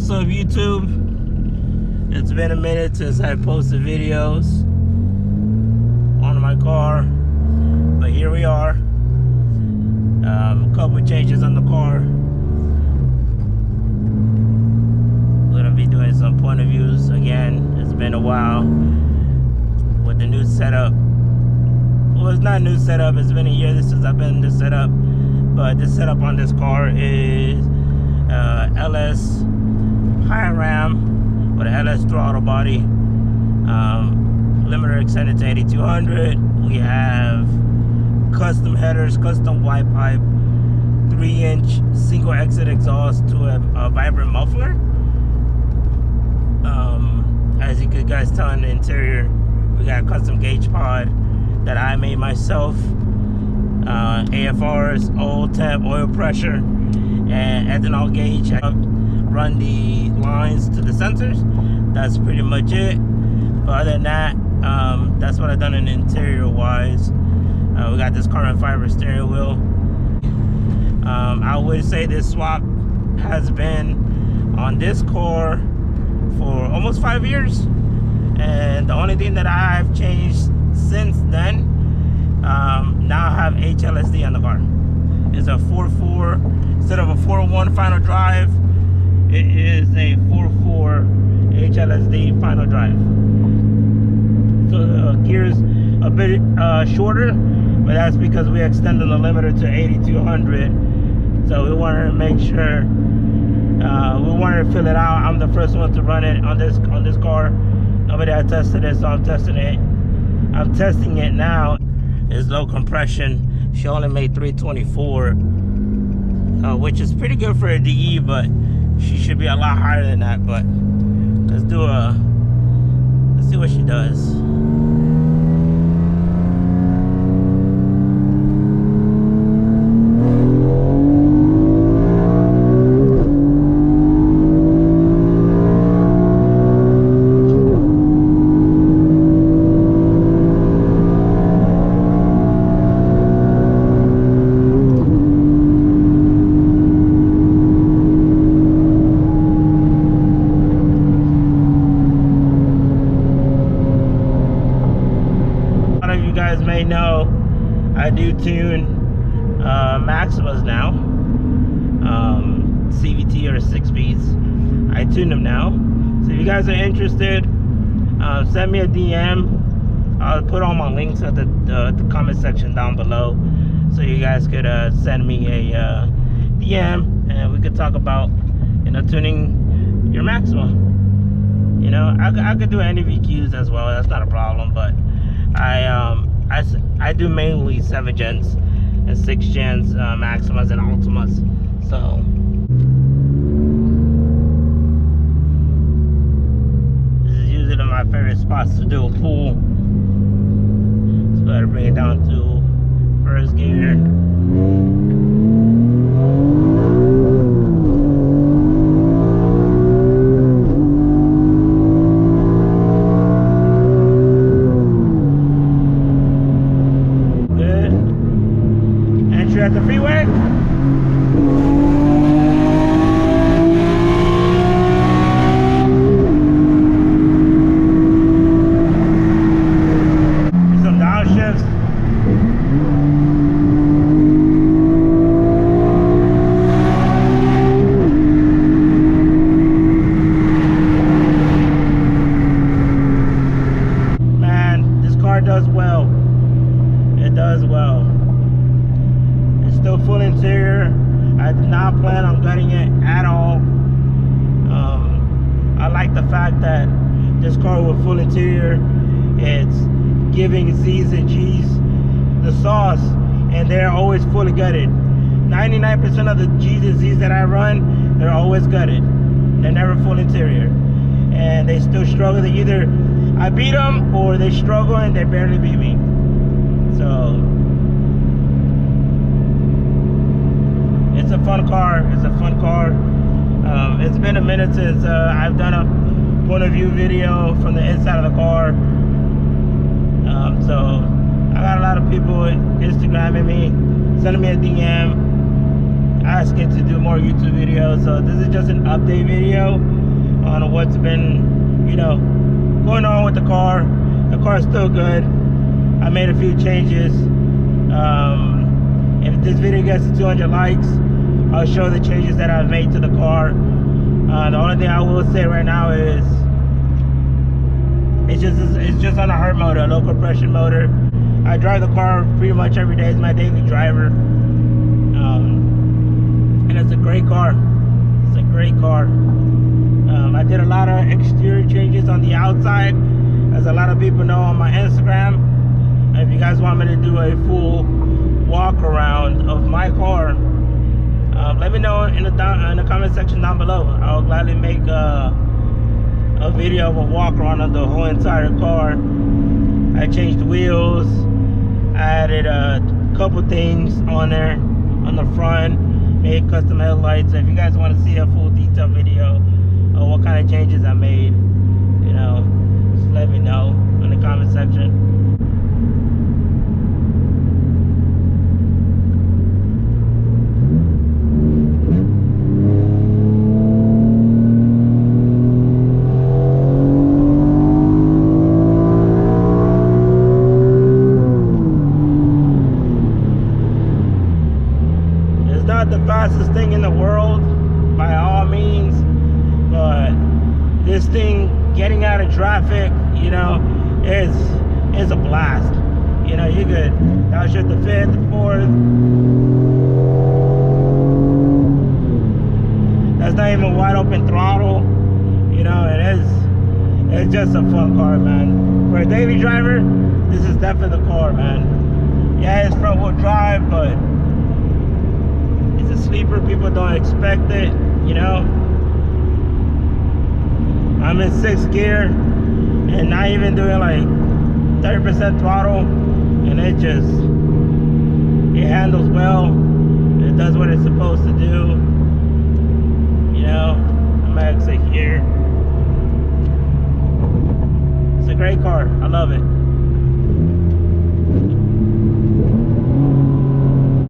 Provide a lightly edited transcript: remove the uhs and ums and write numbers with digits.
What's up, YouTube? It's been a minute since I posted videos on my car, but here we are. A couple changes on the car. We're gonna be doing some point of views again. It's been a while with the new setup. Well, it's not a new setup. It's been a year since I've been in this setup, but this setup on this car is LS Hiram with an LS throttle body, limiter extended to 8200. We have custom headers, custom wide pipe, 3-inch single exit exhaust to a vibrant muffler. As you could guys tell in the interior, we got a custom gauge pod that I made myself. AFRs, oil temp, oil pressure, and ethanol gauge. I run the lines to the sensors. That's pretty much it. But other than that, that's what I've done in interior wise. We got this carbon fiber steering wheel. I would say this swap has been on this car for almost 5 years, and the only thing that I've changed since then, now I have HLSD on the car. It's a 4.4 instead of a 4.1 final drive. It is a 4.4 HLSD final drive. So the gear's a bit shorter, but that's because we extended the limiter to 8200. So we wanted to make sure, we wanted to fill it out. I'm the first one to run it on this car. Nobody had tested it, so I'm testing it. I'm testing it now. It's low compression. She only made 324, which is pretty good for a DE, but she should be a lot higher than that. But let's see what she does. May know I do tune Maximas now, CVT or 6 speeds. I tune them now, so if you guys are interested, send me a DM. I'll put all my links at the comment section down below, so you guys could send me a DM and we could talk about, you know, tuning your Maxima. You know, I could do any VQs as well. That's not a problem, but I do mainly 7 gens and 6 gens, Maximas and Ultimas. So this is usually my favorite spots to do a pull. So better bring it down to first gear. At the freeway. Some downshifts. Man, this car does well. It does well. Still full interior. I did not plan on gutting it at all. I like the fact that this car with full interior, it's giving Z's and G's the sauce, and they're always fully gutted. 99% of the G's and Z's that I run, they're always gutted. They're never full interior, and they still struggle. They either I beat them or they struggle and they barely beat me. So it's a fun car. It's a fun car. It's been a minute since I've done a point of view video from the inside of the car. So I got a lot of people Instagramming me, sending me a DM, asking to do more YouTube videos. So this is just an update video. on what's been, you know, going on with the car. The car's still good. I made a few changes. If this video gets to 200 likes, I'll show the changes that I've made to the car. The only thing I will say right now is it's just on a hard motor, a low compression motor. I drive the car pretty much every day. It's my daily driver, and it's a great car. It's a great car. I did a lot of exterior changes on the outside, as a lot of people know on my Instagram. If you guys want me to do a full walk around of my car, let me know in the comment section down below. I'll gladly make a video of a walk around of the whole entire car. I changed the wheels. I added a couple things on there on the front. Made custom headlights. So if you guys want to see a full detailed video of what kind of changes I made, you know, just let me know in the comment section. Not the fastest thing in the world by all means, but this thing getting out of traffic, you know, is a blast. You know, you could downshift the 5th, the 4th. That's not even wide open throttle. You know, it's just a fun car, man. For a daily driver, this is definitely the car, man. Yeah, it's front wheel drive, but it's a sleeper. People don't expect it, you know. I'm in 6th gear and not even doing like 30% throttle, and it handles well. It does what it's supposed to do, you know. I'm exit here. It's a great car. I love it.